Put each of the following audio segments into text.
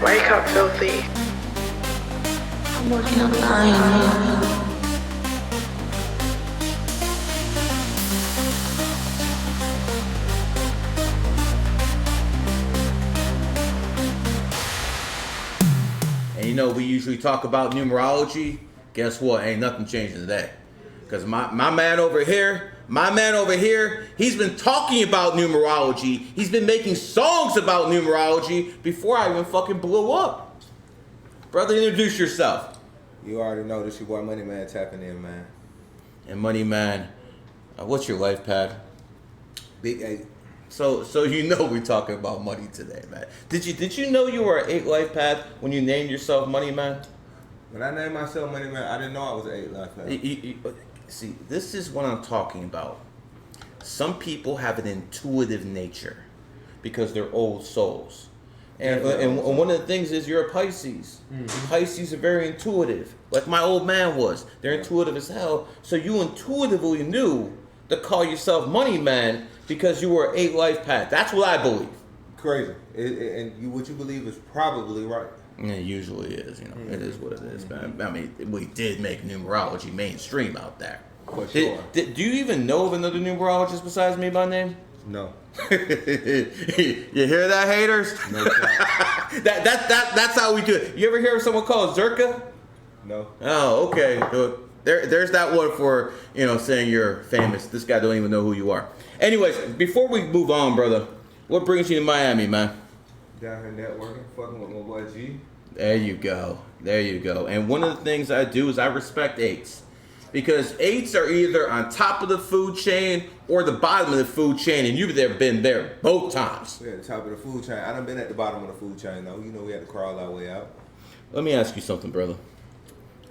Wake up, filthy. I'm working on lying. And you know, we usually talk about numerology. Guess what? Ain't nothing changing today. Because my man over here, he's been talking about numerology. He's been making songs about numerology before I even fucking blew up. Brother, introduce yourself. You already know this your boy Money Man tapping in, man. And Money Man, what's your life pad? Big 8. So you know we're talking about money today, man. Did you know you were an 8 life path when you named yourself Money Man? When I named myself Money Man, I didn't know I was an 8 life path. See, this is what I'm talking about. Some people have an intuitive nature because they're old souls. And one of the things is you're a Pisces. Mm-hmm. Pisces are very intuitive, like my old man was. They're intuitive as hell. So you intuitively knew to call yourself Money Man because you were an 8 life path. That's what I believe. Crazy. What you believe is probably right. It usually is, you know. It is what it is, man. I mean, we did make numerology mainstream out there. For sure. Do you even know of another numerologist besides me by name? No. You hear that, haters? No. That's how we do it. You ever hear of someone called Zerka? No. Oh, okay. There's that one for, saying you're famous. This guy don't even know who you are. Anyways, before we move on, brother, what brings you to Miami, man? Down here networking, fucking with my boy G. There you go. And one of the things I do is I respect 8s. Because 8s are either on top of the food chain or the bottom of the food chain, and you've been there both times. Yeah, the top of the food chain. I done been at the bottom of the food chain, though. You know, we had to crawl our way out. Let me ask you something, brother.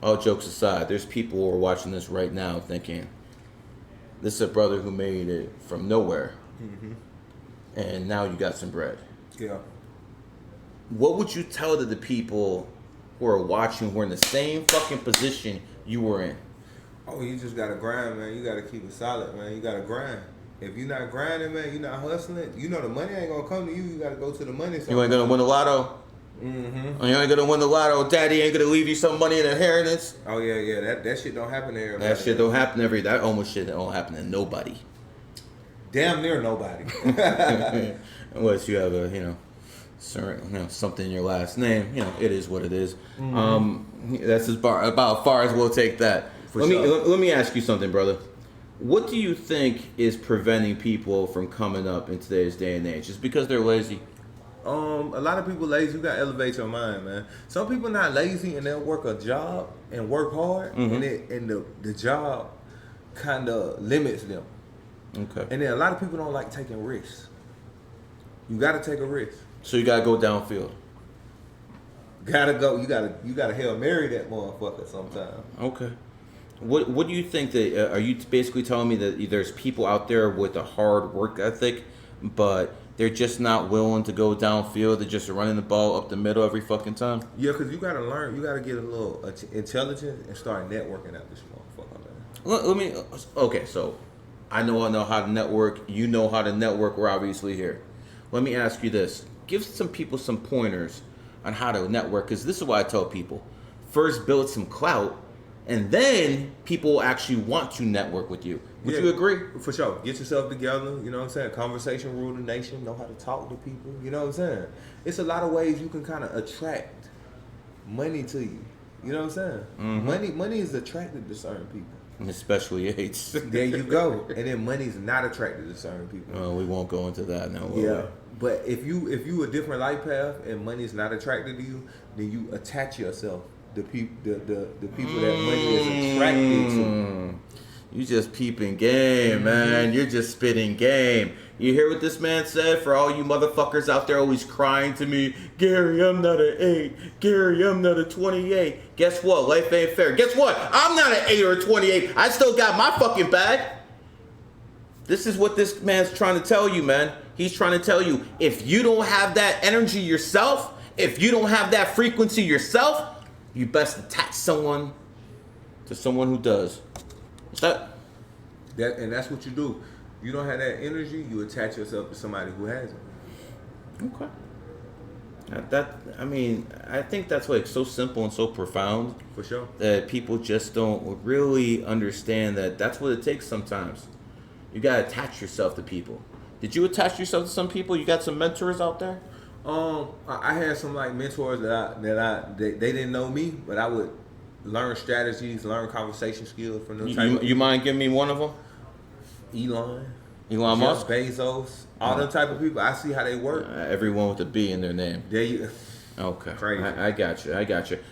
All jokes aside, there's people who are watching this right now thinking, this is a brother who made it from nowhere, and now you got some bread. Yeah. What would you tell to the people who are watching who are in the same fucking position you were in? Oh, you just gotta grind, man. You gotta keep it solid, man. You gotta grind. If you're not grinding, man, you're not hustling, you know the money ain't gonna come to you. You gotta go to the money. You ain't gonna win the lotto? Mm-hmm. You ain't gonna win the lotto. Daddy ain't gonna leave you some money in inheritance? Oh, yeah. That shit don't happen to everybody. That shit don't happen that almost shit don't happen to nobody. Damn near nobody. Unless you have a, certain, something in your last name. It is what it is. That's about far as we'll take that. Let me ask you something, brother. What do you think is preventing people from coming up in today's day and age? Just because they're lazy? A lot of people lazy. You gotta elevate your mind, man. Some people not lazy and they'll work a job and work hard, and the job kind of limits them. Okay. And then a lot of people don't like taking risks. You gotta take a risk. So you gotta go downfield. Gotta go. You gotta Hail Mary that motherfucker sometime. Okay. What do you think that are you basically telling me that there's people out there with a hard work ethic, but they're just not willing to go downfield? They're just running the ball up the middle every fucking time? Yeah, because you gotta learn. You gotta get a little intelligence and start networking at this motherfucker, man. Let me. Okay, so I know how to network. You know how to network. We're obviously here. Let me ask you this. Give some people some pointers on how to network, because this is what I tell people. First, build some clout, and then people actually want to network with you. Would you agree? For sure. Get yourself together, you know what I'm saying? Conversation rule the nation. Know how to talk to people, you know what I'm saying? It's a lot of ways you can kind of attract money to you. You know what I'm saying? Mm-hmm. Money is attracted to certain people. Especially 8s. There you go. And then money's not attracted to certain people. Oh, we won't go into that now. Yeah. But if you a different life path and money's not attracted to you, then you attach yourself to the people that money is attracted to. You just peeping game, man. You're just spitting game. You hear what this man said? For all you motherfuckers out there always crying to me, Gary, I'm not an 8. Gary, I'm not a 28. Guess what? Life ain't fair. Guess what? I'm not an 8 or a 28. I still got my fucking bag. This is what this man's trying to tell you, man. He's trying to tell you, if you don't have that energy yourself, if you don't have that frequency yourself, you best attach someone to someone who does. And that's what you do. You don't have that energy, you attach yourself to somebody who has it. Okay. I mean, I think that's like so simple and so profound For sure. that people just don't really understand that that's what it takes sometimes. You gotta attach yourself to people. Did you attach yourself to some people? You got some mentors out there? I had some like mentors they didn't know me, but I would learn strategies, learn conversation skills from them. You mind giving me one of them? Elon Elon Musk? Bezos, all them type of people. I see how they work. Everyone with a B in their name. There you. Okay. Crazy. I got you.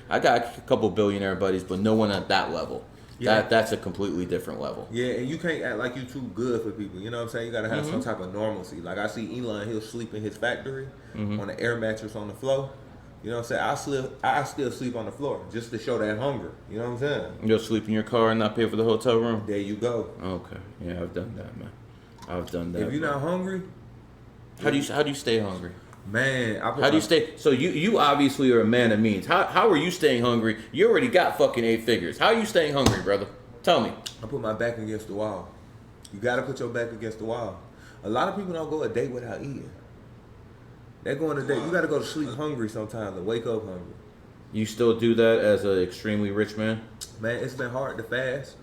I got a couple billionaire buddies, but no one at that level. Yeah. That's a completely different level. Yeah, and you can't act like you too good for people. You know what I'm saying? You gotta have some type of normalcy. Like I see Elon, he'll sleep in his factory on an air mattress on the floor. You know what I'm saying? I still sleep on the floor just to show that hunger. You know what I'm saying? You'll sleep in your car and not pay for the hotel room? There you go. Okay. Yeah, I've done that, man. I've done that. If you're not hungry, how do you stay hungry? Man, how do you stay? So you obviously are a man of means. How are you staying hungry? You already got fucking 8 figures. How are you staying hungry, brother? Tell me. I put my back against the wall. You gotta put your back against the wall. A lot of people don't go a day without eating. They're going a day. You gotta go to sleep hungry sometimes and wake up hungry. You still do that as an extremely rich man? Man, it's been hard to fast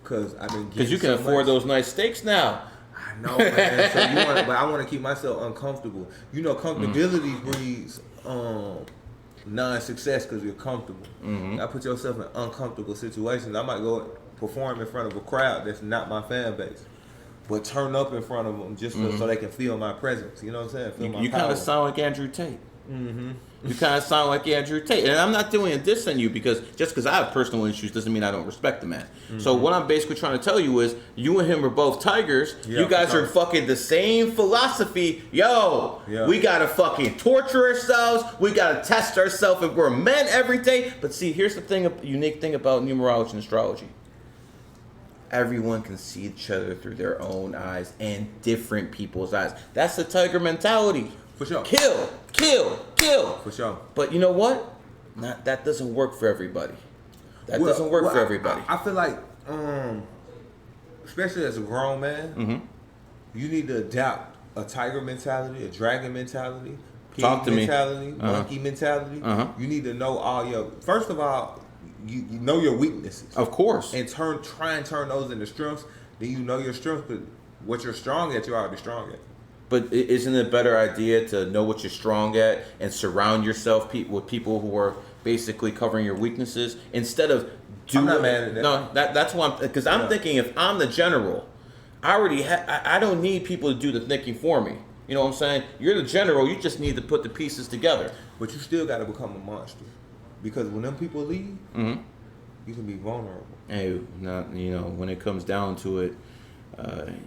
because I've been because you can afford those nice steaks now. I know, man. So but I want to keep myself uncomfortable. You know, comfortability breeds non-success because you're comfortable. I put yourself in uncomfortable situations. I might go perform in front of a crowd that's not my fan base, but turn up in front of them just so they can feel my presence. You know what I'm saying? You kind of sound like Andrew Tate. You kind of sound like Andrew Tate. And I'm not doing a diss on you because just because I have personal issues doesn't mean I don't respect the man. So what I'm basically trying to tell you is you and him are both tigers. Yeah, you guys are fucking the same philosophy. Yo, we got to fucking torture ourselves. We got to test ourselves if we're men every day. But see, here's the unique thing about numerology and astrology. Everyone can see each other through their own eyes and different people's eyes. That's the tiger mentality. For sure. Kill, kill, kill. For sure. But you know what? That doesn't work for everybody. That doesn't work for everybody. I feel like, especially as a grown man, you need to adapt a tiger mentality, a dragon mentality, Talk to mentality, me. monkey mentality. You need to know all your. First of all, you know your weaknesses. Of course. And try and turn those into strengths. Then you know your strengths, but what you're strong at, you're already strong at. But isn't it a better idea to know what you're strong at and surround yourself with people who are basically covering your weaknesses instead of I'm not mad at that. No, that's why because I'm thinking if I'm the general, I already I don't need people to do the thinking for me. You know what I'm saying? You're the general. You just need to put the pieces together. But you still got to become a monster because when them people leave, you can be vulnerable. Hey, when it comes down to it.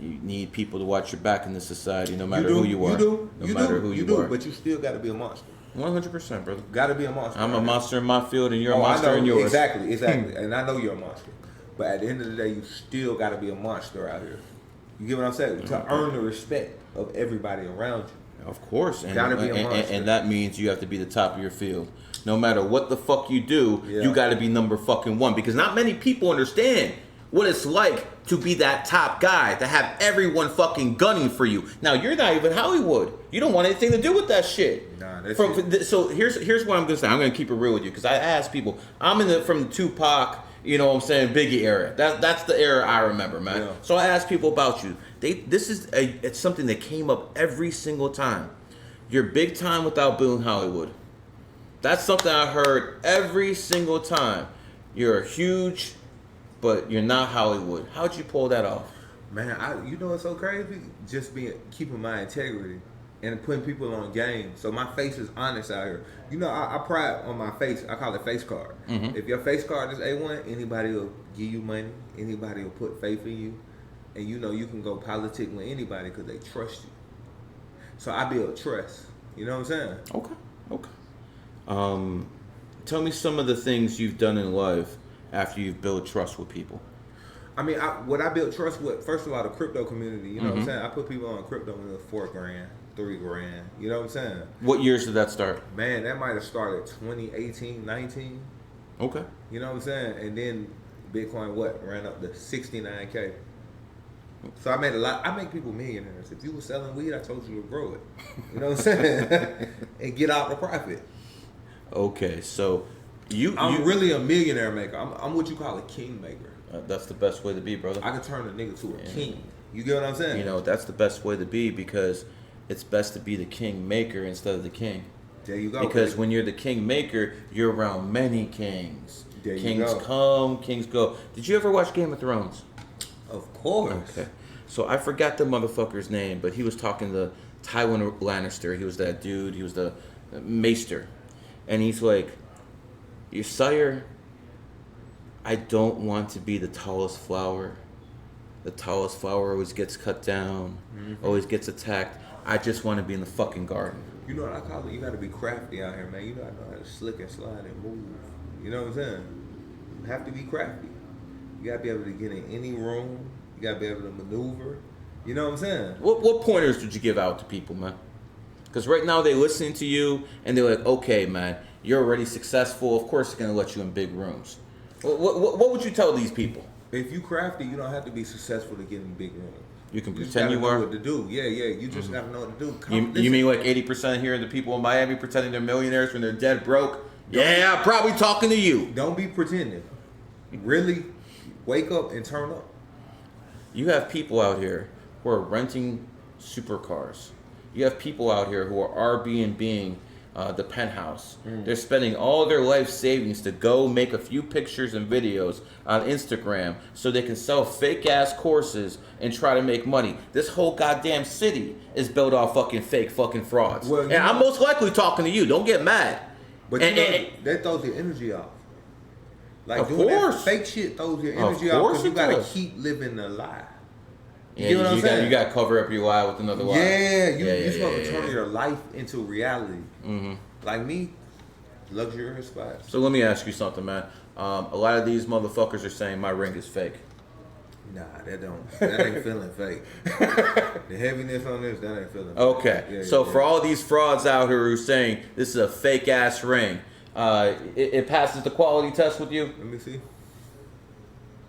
You need people to watch your back in this society, no matter who you are. No matter who you are. But you still got to be a monster. 100%, brother. Got to be a monster. I'm a monster in my field, and you're a monster in yours. Exactly. And I know you're a monster. But at the end of the day, you still got to be a monster out here. You get what I'm saying? To earn the respect of everybody around you. Of course. And, gotta be a monster. And that means you have to be the top of your field. No matter what the fuck you do, you got to be number fucking one. Because not many people understand what it's like to be that top guy, to have everyone fucking gunning for you. Now, you're not even Hollywood. You don't want anything to do with that shit. Nah, that's So here's what I'm going to say. I'm going to keep it real with you because I ask people. I'm from the Tupac, you know what I'm saying, Biggie era. That's the era I remember, man. Yeah. So I ask people about you. It's something that came up every single time. You're big time without being Hollywood. That's something I heard every single time. You're huge, but you're not Hollywood. How'd you pull that off? Man, you know what's so crazy? Just keeping my integrity and putting people on game. So my face is honest out here. You know, I pride on my face. I call it face card. If your face card is A1, anybody will give you money. Anybody will put faith in you. And you know you can go politic with anybody because they trust you. So I build trust. You know what I'm saying? Okay. Tell me some of the things you've done in life after you've built trust with people. I mean, what I built trust with, first of all, the crypto community. You know what I'm saying? I put people on crypto when it was $4,000, $3,000. You know what I'm saying? What years did that start? Man, that might have started 2018, 19. Okay. You know what I'm saying? And then Bitcoin, ran up to 69K. So I make people millionaires. If you were selling weed, I told you to grow it. You know what I'm saying? And get out the profit. Okay, so I'm really a millionaire maker. I'm what you call a king maker. That's the best way to be, brother. I can turn a nigga to a king. You get what I'm saying? You know, that's the best way to be because it's best to be the king maker instead of the king. There you go. Because when you're the king maker, you're around many kings. There you kings go. come, kings go. Did you ever watch Game of Thrones? Of course. Okay. So I forgot the motherfucker's name, but he was talking to Tywin Lannister. He was that dude. He was the maester. And he's like, your sire, I don't want to be the tallest flower. The tallest flower always gets cut down, always gets attacked. I just want to be in the fucking garden. You know what I call it? You got to be crafty out here, man. You gotta know how to slick and slide and move. You know what I'm saying? You have to be crafty. You got to be able to get in any room. You got to be able to maneuver. You know what I'm saying? What pointers would you give out to people, man? Because right now they're listening to you and they're like, okay, man, you're already successful. Of course, they're going to let you in big rooms. What would you tell these people? If you crafty, you don't have to be successful to get in big rooms. You can You just pretend gotta you are. know what to do. Yeah. You just got to know what to do. You mean like 80% here of the people in Miami pretending they're millionaires when they're dead broke? Yeah, I'm probably talking to you. Don't be pretending. Really wake up and turn up. You have people out here who are renting supercars. You have people out here who are Airbnb-ing the penthouse. They're spending all their life savings to go make a few pictures and videos on Instagram so they can sell fake ass courses and try to make money. This whole goddamn city is built off fucking fake fucking frauds. Well, and I'm most likely talking to you. Don't get mad. But that throws your energy off. Like Of doing course. that fake shit throws your Of energy off course because you it gotta does. keep living the lie. Yeah, You know what I'm saying? You got to cover up your lie with another lie. You're supposed to turn your life into reality. Mm-hmm. Like me, luxurious spots. So let me ask you something, man. A lot of these motherfuckers are saying my ring is fake. Nah, that ain't feeling fake. The heaviness on this, that ain't feeling fake. Okay, so for all these frauds out here who are saying this is a fake ass ring, it passes the quality test with you? Let me see.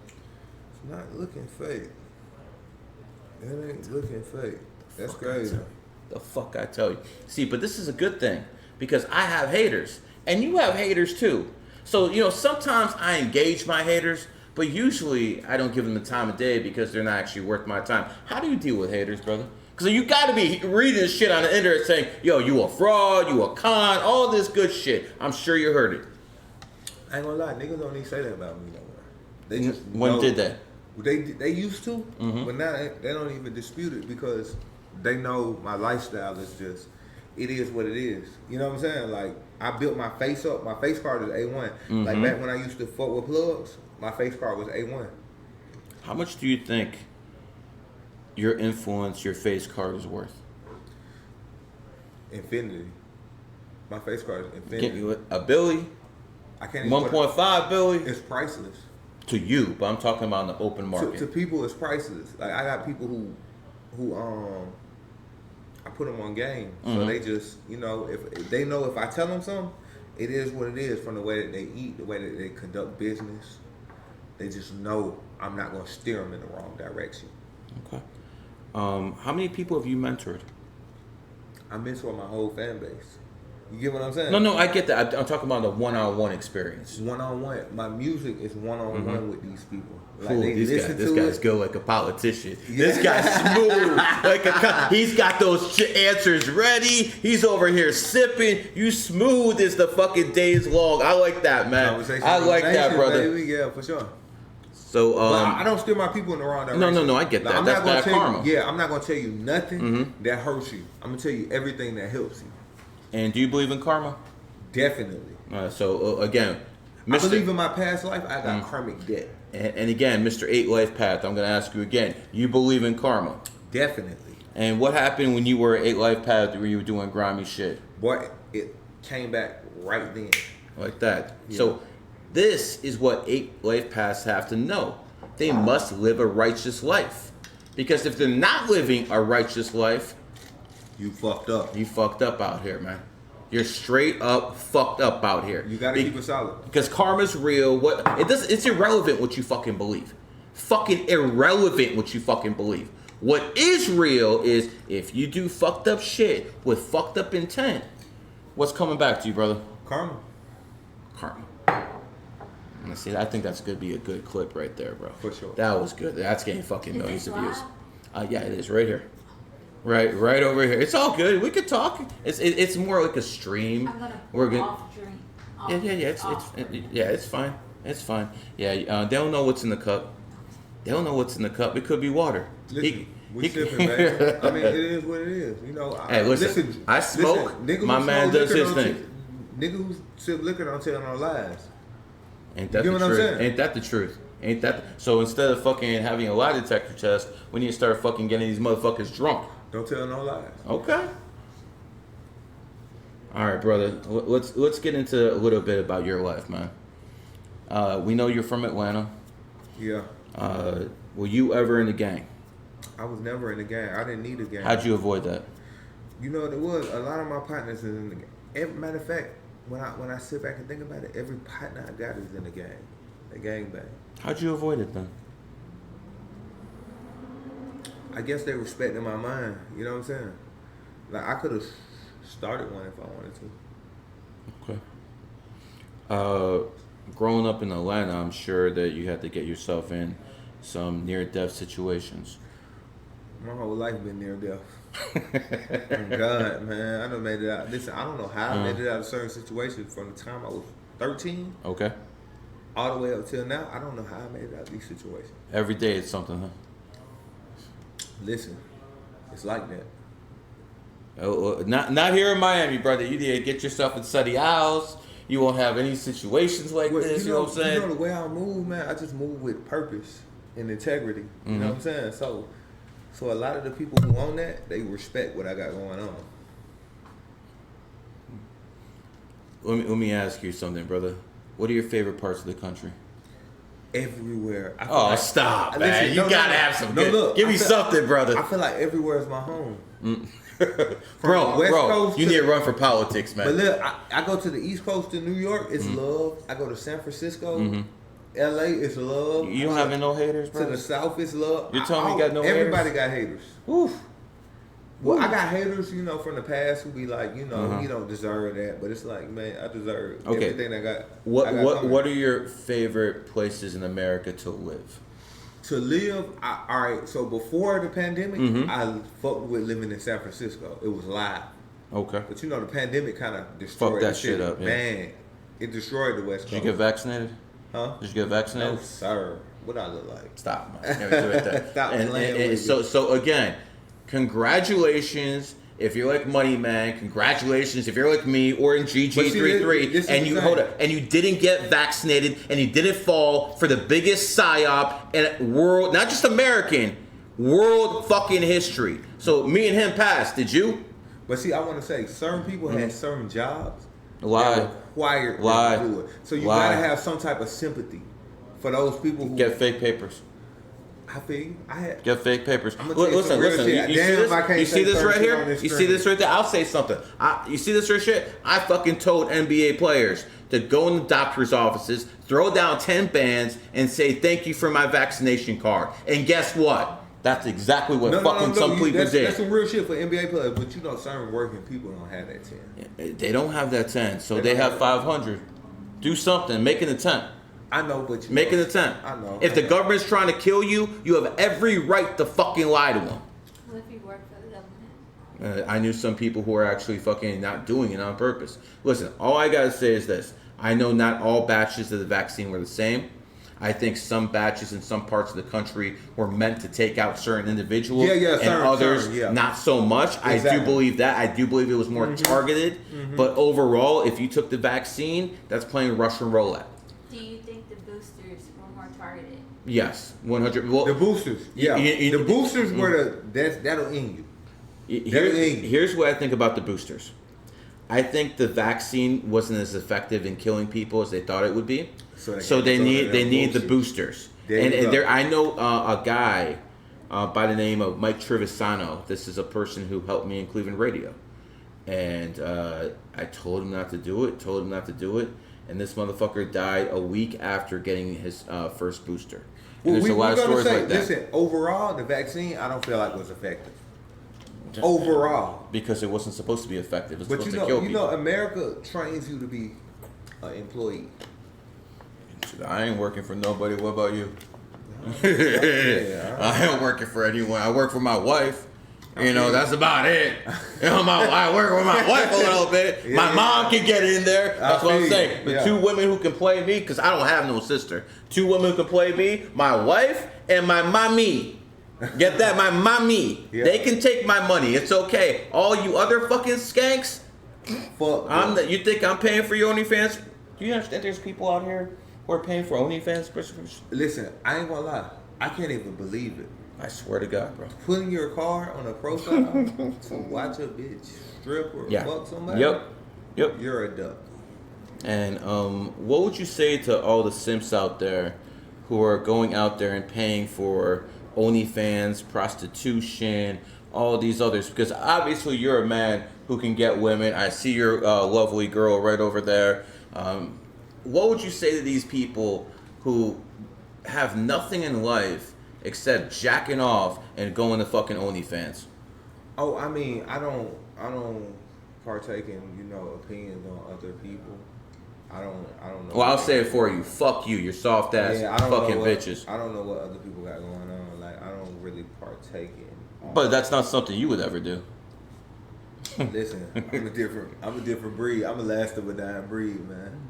It's not looking fake. That ain't looking fake. That's crazy. The fuck I tell you. See, but this is a good thing because I have haters and you have haters too. So, you know, sometimes I engage my haters, but usually I don't give them the time of day because they're not actually worth my time. How do you deal with haters, brother? Because you got to be reading this shit on the internet saying, yo, you a fraud, you a con, all this good shit. I'm sure you heard it. I ain't gonna lie, niggas don't even say that about me no more. They just When know. did they? They used to, but now they don't even dispute it because they know my lifestyle is just, it is what it is. You know what I'm saying? Like, I built my face up. My face card is A1. Like, back when I used to fuck with plugs, my face card was A1. How much do you think your influence, your face card is worth? Infinity. My face card is Get infinity. you a Billy? I can't even 1.5 Billy? It's priceless. To you, but I'm talking about in the open To market. people, it's priceless. Like, I got people who I put them on game, so they just, you know, if they know if I tell them something, it is what it is. From the way that they eat, the way that they conduct business, they just know I'm not gonna steer them in the wrong direction. Okay. How many people have you mentored? I mentor my whole fan base. You get what I'm saying? No, I get that. I'm talking about the one-on-one experience. One-on-one. My music is one-on-one with these people. Like, Ooh, they this listen guy's to it. good like a politician. This guy's smooth like he's got those answers ready. He's over here sipping. You smooth as the fucking days long. I like that, man. Conversation I like that, nation, brother. Baby. Yeah, for sure. So, But I don't steer my people in the wrong direction. No, I get that. I'm That's not gonna bad tell karma. you. Yeah, I'm not gonna tell you nothing that hurts you. I'm gonna tell you everything that helps you. And do you believe in karma? Definitely. Again, I believe in my past life, I got karmic debt. and again, Mr. 8 Life Path, I'm going to ask you again. You believe in karma? Definitely. And what happened when you were 8 Life Path when you were doing grimy shit? Boy, it came back right then. Like that. Yeah. So this is what 8 Life Paths have to know. They must live a righteous life. Because if they're not living a righteous life, You fucked up. you fucked up out here, man. You're straight up fucked up out here. You gotta keep it solid. Because karma's real. It's irrelevant what you fucking believe. fucking irrelevant what you fucking believe. What is real is if you do fucked up shit with fucked up intent, what's coming back to you, brother? Karma. Karma. Let's see, I think that's gonna be a good clip right there, bro. For sure. That was good. That's getting fucking Is millions this of views. live? Yeah, it is right here. Right over here. It's all good. We could talk. It's more like a stream. I'm gonna We're pour good. off drink. It's fine. It's fine. Yeah, they don't know what's in the cup. They don't know what's in the cup. It could be water. Listen, we sipping, man. I mean, it is what it is. You know. Hey, listen. I smoke. Nigga My who man smoke does liquor his don't thing. Nigga who sip liquor don't tell no lies. Ain't that You the know what I'm truth? saying? Ain't that the truth? Ain't that? So instead of fucking having a lie detector test, we need to start fucking getting these motherfuckers drunk. Don't tell no lies. Okay. All right, brother. Let's get into a little bit about your life, man. We know you're from Atlanta. Yeah. Were you ever in a gang? I was never in a gang. I didn't need a gang. How'd you avoid that? You know what it was? A lot of my partners is in the gang. Matter of fact, when I sit back and think about it, every partner I got is in a gang. A gang bang. How'd you avoid it then? I guess they respected my mind. You know what I'm saying? Like I could have started one if I wanted to. Okay. Growing up in Atlanta, I'm sure that you had to get yourself in some near-death situations. My whole life been near death. Oh God, man, I done made it out. Listen, I don't know how I made it out of certain situations from the time I was 13 Okay. all the way up till now. I don't know how I made it out of these situations. Every day it's something, huh? Listen, it's like that. Not here in Miami, brother. You need to get yourself inside the house. You won't have any situations like Well, this. You know what I'm saying? You know the way I move, man. I just move with purpose and integrity. You know what I'm saying? So a lot of the people who own that, they respect what I got going on. Let me ask you something, brother. What are your favorite parts of the country? Everywhere. I feel Oh, like, stop, man. listen, You gotta have some good. Look, Give me something, brother. I feel like everywhere is my home. Bro, West Coast you to- need to run for politics, man. But look, I go to the East Coast in New York, it's love. I go to San Francisco, LA, it's love. You don't have no haters, To bro? the South, it's love. You're telling me you got no Everybody got haters. Oof. Well, I got haters, you know, from the past who be like, you know, you don't deserve that. But it's like, man, I deserve everything I got. What are your favorite places in America to live? To live, all right, so before the pandemic, I fucked with living in San Francisco. It was live. Okay. But you know, the pandemic kind of destroyed Fuck that the shit city. up, yeah. Man, it destroyed the West Coast. Did you get vaccinated? Huh? Did you get vaccinated? No, sir. What I look like? Stop, man. Never do it that. Stop and, playing and with me. so again, congratulations. If you're like Money Man, congratulations. If you're like me or in GG33 this is and you the hold thing. up and you didn't get vaccinated and you didn't fall for the biggest psyop in world, not just American, world fucking history. So me and him passed. Did you? But see, I want to say, certain people had certain jobs Lie. that required them Lie. to do it. So you Lie. gotta have some type of sympathy for those people who Get fake papers. I feel you. I had. Get fake papers. I'ma tell you some real Listen. shit. You Damn, see this? if I can't You say see this certain right shit on here? this You see stream. this right there? I'll say something. You see this right shit? I fucking told NBA players to go in the doctor's offices, throw down 10 bands, and say thank you for my vaccination card. And guess what? That's exactly what some people that's, did. That's some real shit for NBA players. But you know, certain working people don't have that 10. They don't have that 10, so They they don't have have 500. Do something. Make an attempt. I know, but you Make know, an attempt. I know. If the government's trying to kill you, you have every right to fucking lie to them. What if you work for the government? I knew some people who are actually fucking not doing it on purpose. Listen, all I gotta say is this. I know not all batches of the vaccine were the same. I think some batches in some parts of the country were meant to take out certain individuals and others not so much. Exactly. I do believe that. I do believe it was more targeted. But overall, if you took the vaccine, that's playing Russian roulette. Do you think the boosters were more targeted? Yes, 100. Well, The boosters, yeah. The boosters were that'll end you. Here's what I think about the boosters. I think the vaccine wasn't as effective in killing people as they thought it would be. So they need the boosters. And there, I know a guy by the name of Mike Trevisano. This is a person who helped me in Cleveland radio, and I told him not to do it. And this motherfucker died a week after getting his first booster. And there's a lot of stories like that. Listen, overall, the vaccine I don't feel like was effective. Overall, because it wasn't supposed to be effective. It was but supposed to kill people. America trains you to be an employee. I ain't working for nobody. What about you? Yeah, I ain't working for anyone. I work for my wife. You know, that's about it. You know, I work with my wife a little bit. My mom can get in there. That's what I'm saying. But two women who can play me, because I don't have no sister. Two women who can play me, my wife and my mommy. Get that? My mommy. Yeah. They can take my money. It's okay. All you other fucking skanks, fuck. You think I'm paying for your OnlyFans? Do you understand there's people out here who are paying for OnlyFans? Listen, I ain't gonna lie. I can't even believe it. I swear to God, bro. Putting your car on a profile to watch a bitch strip or fuck somebody. Yep. You're a duck. And what would you say to all the simps out there who are going out there and paying for OnlyFans, prostitution, all these others? Because obviously you're a man who can get women. I see your lovely girl right over there. What would you say to these people who have nothing in life except jacking off and going to fucking OnlyFans? Oh, I mean, I don't partake in, opinions on other people. I don't know. Well, I'll say it for you. Fuck you. You're soft ass fucking bitches. I don't know what other people got going on. Like, I don't really partake in. But that's not something you would ever do. Listen, I'm a different breed. I'm a last of a dying breed, man.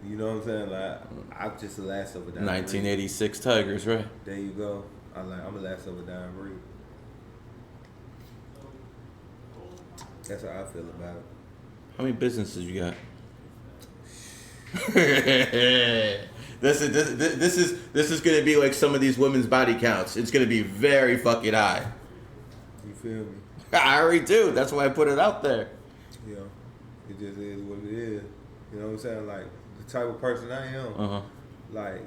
You know what I'm saying? Like, I'm just the last of a dying 1986 breed. Tigers, right? There you go. I'm a last of a dying breed. That's how I feel about it. How many businesses you got? This is gonna be like some of these women's body counts. It's gonna be very fucking high. You feel me? I already do. That's why I put it out there. Yeah, it just is what it is. You know what I'm saying? Like, the type of person I am. Like,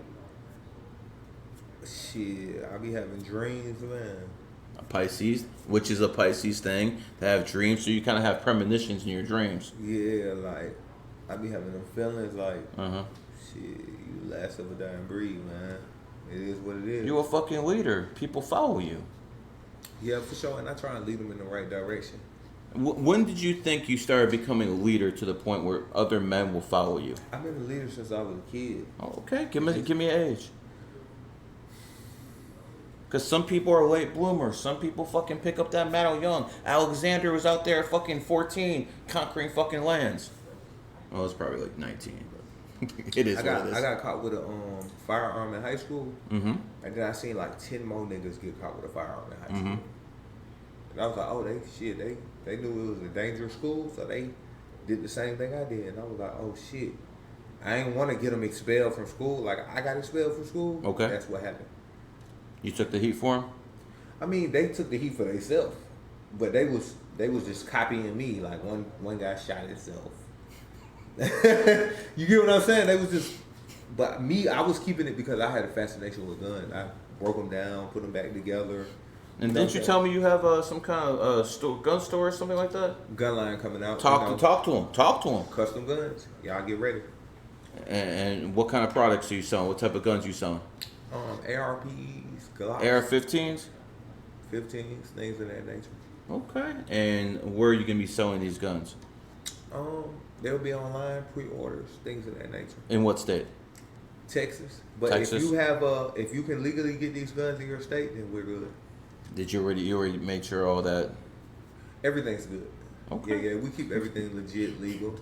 shit, I be having dreams, man. A Pisces, which is a Pisces thing, to have dreams. So you kind of have premonitions in your dreams. Yeah, like, I be having them feelings like, shit, you last of a dying breed, man. It is what it is. You're a fucking leader. People follow you. Yeah, for sure, and I try and lead them in the right direction. When did you think you started becoming a leader to the point where other men will follow you? I've been a leader since I was a kid. Oh, okay, give me an age. Because some people are late bloomers. Some people fucking pick up that mantle young. Alexander was out there at fucking 14 conquering fucking lands. Well, it's probably like 19, but it is what it is. I got caught with a firearm in high school. And then I seen like 10 more niggas get caught with a firearm in high school. And I was like, oh, they knew it was a dangerous school, so they did the same thing I did. And I was like, oh, shit. I ain't want to get them expelled from school. Like, I got expelled from school. Okay. That's what happened. You took the heat for them? I mean, they took the heat for themselves. But they was just copying me. Like, one guy shot himself. You get what I'm saying? They was just... But me, I was keeping it because I had a fascination with guns. I broke them down, put them back together. And didn't you tell me you have some kind of gun store or something like that? Gun line coming out. Talk to them. Talk to them. Custom guns. Y'all get ready. And what kind of products are you selling? What type of guns you selling? ARPs, Glocks. AR-15s? 15s, things of that nature. Okay. And where are you going to be selling these guns? They'll be online, pre-orders, things of that nature. In what state? Texas. But Texas? if you can legally get these guns in your state, then we're good. Did you already made sure all that? Everything's good. Okay. Yeah, we keep everything legit, legal.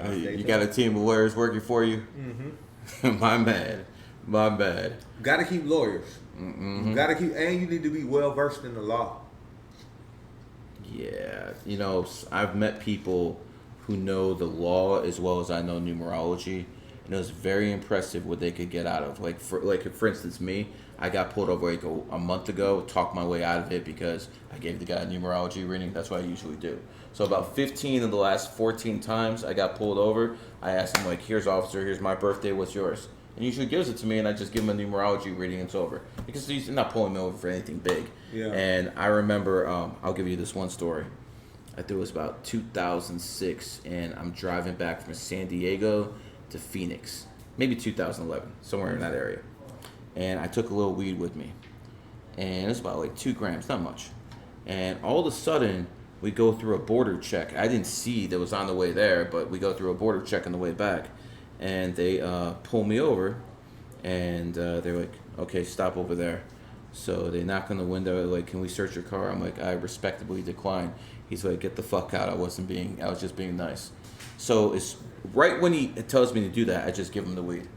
You got a team of lawyers working for you? My bad. Got to keep lawyers. Got to keep, and you need to be well versed in the law. Yeah, I've met people who know the law as well as I know numerology, and it was very impressive what they could get out of. Like for instance, me, I got pulled over like a month ago, talked my way out of it because I gave the guy a numerology reading. That's what I usually do. So about 15 of the last 14 times I got pulled over, I asked him, like, here's officer, here's my birthday, what's yours? And he usually gives it to me, and I just give him a numerology reading, and it's over. Because he's not pulling me over for anything big. Yeah. And I remember, I'll give you this one story. I think it was about 2006, and I'm driving back from San Diego to Phoenix. Maybe 2011, somewhere in that area. and I took a little weed with me, and it's about like 2 grams, not much. And all of a sudden, we go through a border check. I didn't see that was on the way there, but we go through a border check on the way back, and they pull me over, and they're like, "Okay, stop over there." So they knock on the window, like, "Can we search your car?" I'm like, "I respectably decline." He's like, "Get the fuck out. I was just being nice." So it's right when he tells me to do that, I just give him the weed.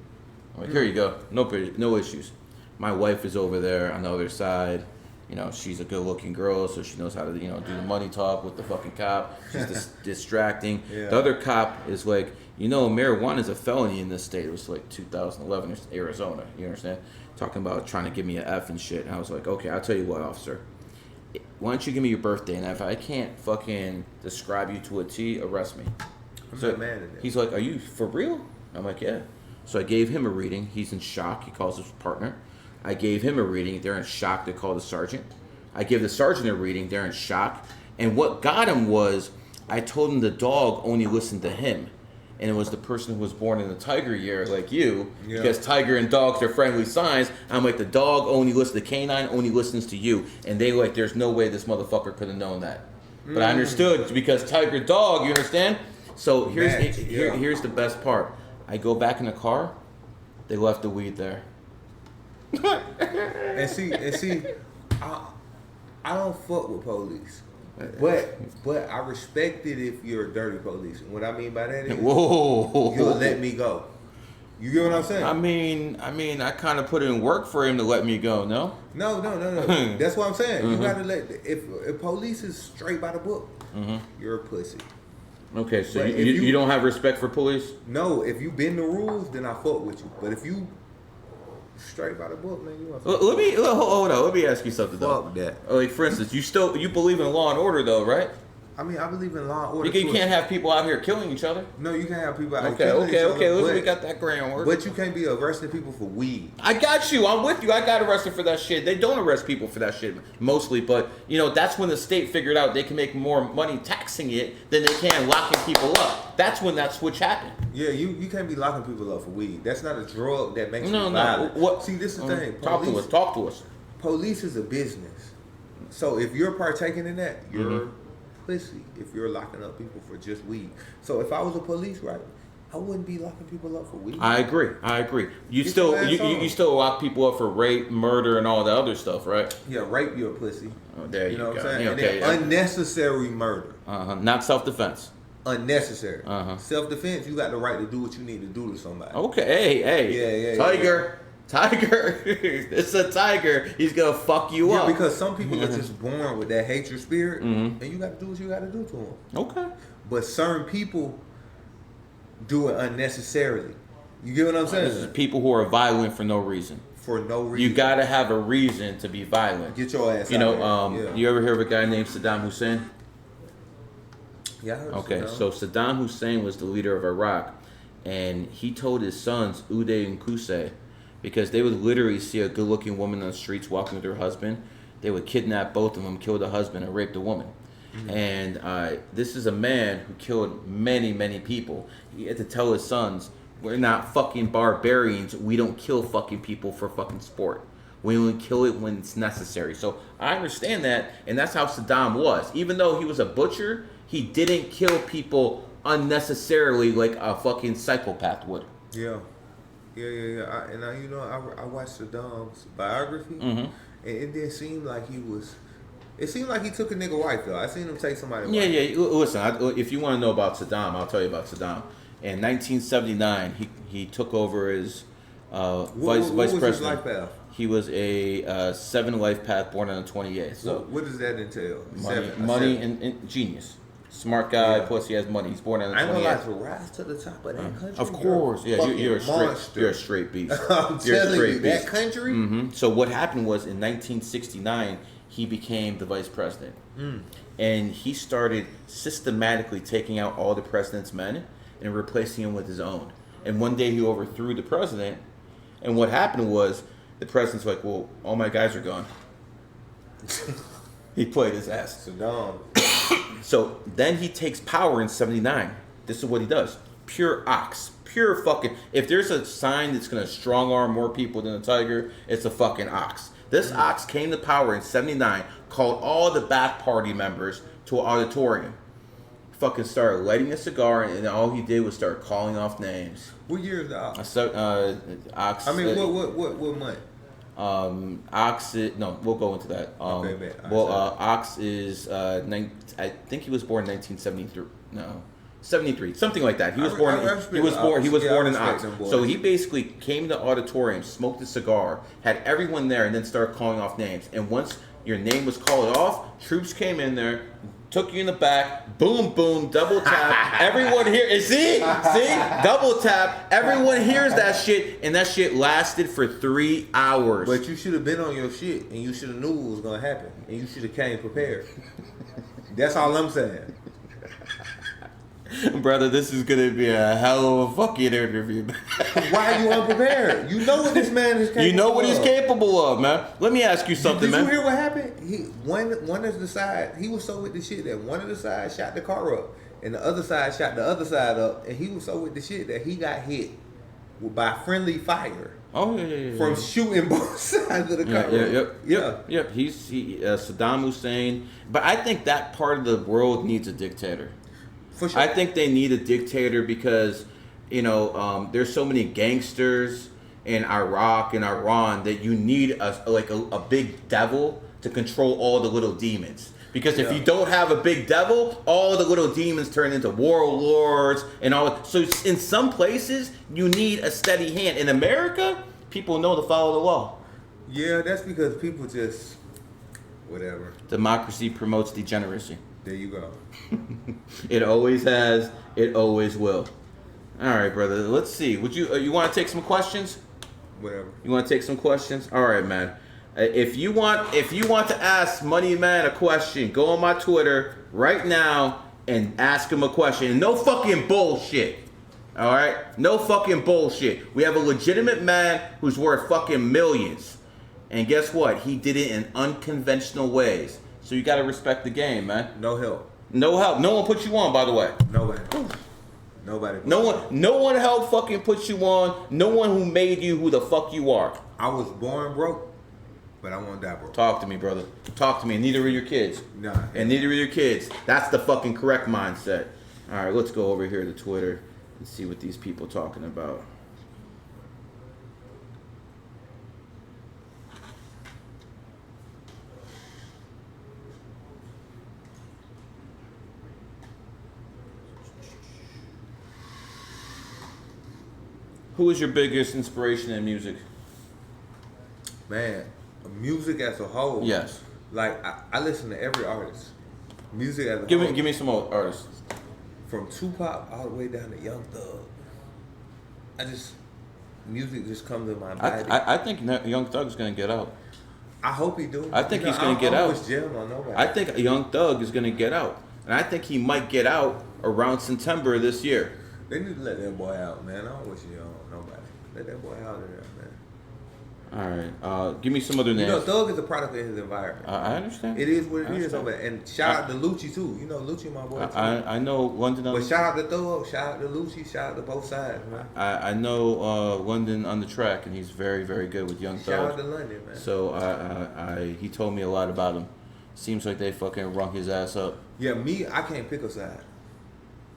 I'm like, "Here you go. No issues." My wife is over there on the other side. You know, she's a good-looking girl, so she knows how to, do the money talk with the fucking cop. She's distracting. Yeah. The other cop is like, marijuana is a felony in this state. It was like 2011, it's Arizona. You understand? Talking about trying to give me an F and shit. And I was like, okay, I'll tell you what, officer. Why don't you give me your birthday? And if I can't fucking describe you to a T, arrest me. I'm not mad at that. He's like, are you for real? I'm like, yeah. So I gave him a reading. He's in shock. He calls his partner. I gave him a reading. They're in shock. They call the sergeant. I give the sergeant a reading. They're in shock. And what got him was I told him the dog only listened to him. And it was the person who was born in the tiger year, like you, because tiger and dogs are friendly signs. I'm like, the dog only listens, the canine only listens to you. And they like, there's no way this motherfucker could have known that. But I understood because tiger dog, you understand? So here's the best part. I go back in the car. They left the weed there. and see, I don't fuck with police, but I respect it if you're a dirty police. And what I mean by that is, whoa, you'll let me go. You get what I'm saying? I mean, I kind of put in work for him to let me go. No. No. That's what I'm saying. You gotta if police is straight by the book, you're a pussy. Okay, so you don't have respect for police? No, if you bend the rules, then I fuck with you. But if you straight by the book, man, you want to hold on. Let me ask you something though. Fuck that. Like for instance, you believe in law and order though, right? I mean, I believe in law and order. You can't have people out here killing each other. No, you can't have people out here killing each other. Okay. We got that groundwork. But you can't be arresting people for weed. I got you. I'm with you. I got arrested for that shit. They don't arrest people for that shit mostly, but that's when the state figured out they can make more money taxing it than they can locking people up. That's when that switch happened. Yeah, you can't be locking people up for weed. That's not a drug that makes you violent. No. What? See, this is the thing. Talk to us. Police is a business. So if you're partaking in that, you're pussy if you're locking up people for just weed. So if I was a police, right, I wouldn't be locking people up for weed. I agree. You still lock people up for rape, murder, and all the other stuff, right? Yeah, rape, you're a pussy. Oh, there you go. What I'm saying? Okay, and then unnecessary murder. Not self-defense. Unnecessary. Self-defense, you got the right to do what you need to do to somebody. Okay, hey. Yeah. Tiger. It's a tiger. He's gonna fuck you up. Yeah, because some people are just born with that hatred spirit, and you got to do what you got to do to them. Okay. But certain people do it unnecessarily. You get what I'm saying? This is people who are violent for no reason. For no reason. You gotta have a reason to be violent. Get your ass out there. You ever hear of a guy named Saddam Hussein? Yeah, I heard Okay, Saddam. so Saddam Hussein was the leader of Iraq, and he told his sons, Uday and Qusay, because they would literally see a good-looking woman on the streets walking with her husband. They would kidnap both of them, kill the husband, and rape the woman. And this is a man who killed many, many people. He had to tell his sons, we're not fucking barbarians. We don't kill fucking people for fucking sport. We only kill it when it's necessary. So I understand that, and that's how Saddam was. Even though he was a butcher, he didn't kill people unnecessarily like a fucking psychopath would. Yeah. I watched Saddam's biography, and it didn't seem like he was. It seemed like he took a nigga wife though. I seen him take somebody. Yeah. Listen, if you want to know about Saddam, I'll tell you about Saddam. In 1979, he took over as vice president. His life path? He was a 7 life path, born on the 28th. So what does that entail? Money and genius. Smart guy, Yeah. plus he has money. He's born on the 28th. I ain't gonna lie, to rise to the top of that country. Of course, yeah, you're a straight beast. I'm telling you, that country. So what happened was in 1969, he became the vice president, and he started systematically taking out all the president's men and replacing them with his own. And one day he overthrew the president, and what happened was the president's like, "Well, all my guys are gone." He played his ass. Saddam. So then he takes power in 79. This is what he does. Pure ox. pure fucking. If there's a sign that's gonna strong arm more people than a tiger, it's a fucking ox. This ox came to power in '79, called all the back party members to an auditorium. Fucking started lighting a cigar, and all he did was start calling off names. What year is the ox? Ox. I mean, what month? Ox is, no, we'll go into that. Okay, man. Ox is, I think he was born in 1973. No, 73, something like that. He was born. He was born in Ox. So he basically came to the auditorium, smoked a cigar, had everyone there, and then started calling off names. And once your name was called off, troops came in there, took you in the back, boom, boom, double tap. Everyone here, see, double tap. Everyone hears that shit, and that shit lasted for 3 hours. But you should have been on your shit, and you should have knew what was gonna happen, and you should have came prepared. That's all I'm saying. Brother, this is gonna be a hell of a fucking interview. Why are you unprepared? You know what this man is capable of. You know what he's capable of, man. Let me ask you something, man. Did you hear what happened? One of the side, he was so with the shit that one of the sides shot the car up, and the other side shot the other side up, and he was so with the shit that he got hit by friendly fire. Oh yeah. From shooting both sides of the car. Yep. He's Saddam Hussein, but I think that part of the world needs a dictator. For sure. I think they need a dictator because, there's so many gangsters in Iraq and Iran that you need a big devil to control all the little demons. Because if you don't have a big devil, all the little demons turn into warlords and all. So in some places, you need a steady hand. In America, people know to follow the law. Yeah, that's because people just whatever. Democracy promotes degeneracy. There you go. It always has. It always will. All right, brother. Let's see. Would you want to take some questions? Whatever. You want to take some questions? All right, man. If you want to ask Money Man a question, go on my Twitter right now and ask him a question. And no fucking bullshit. All right? No fucking bullshit. We have a legitimate man who's worth fucking millions. And guess what? He did it in unconventional ways. So you got to respect the game, man. No help. No help. No one put you on, by the way. Nobody. No one helped fucking put you on. No one who made you who the fuck you are. I was born broke, but I won't die broke. Talk to me, brother. Talk to me. And neither are your kids. Nah. And neither are your kids. That's the fucking correct mindset. All right, let's go over here to Twitter and see what these people talking about. Who is your biggest inspiration in music? Man, music as a whole. Yes. Like I listen to every artist. Music as a whole. Give me some more artists. From Tupac all the way down to Young Thug. Music just comes in my body. I think Young Thug's gonna get out. I hope he do. I think he's gonna get out. Nobody. I think Young Thug is gonna get out, and I think he might get out around September this year. They need to let that boy out, man. I don't wish you on nobody. Let that boy out of there, man. All right. Give me some other names. You know, Thug is a product of his environment. I understand. It is what it is over there. And shout out to Lucci, too. You know, Lucci, my boy, too. I know London. But shout out to Thug, shout out to Lucci, shout out to both sides, man. I know London on the track, and he's very, very good with Young Thug. Shout out to London, man. So he told me a lot about him. Seems like they fucking rung his ass up. Yeah, I can't pick a side.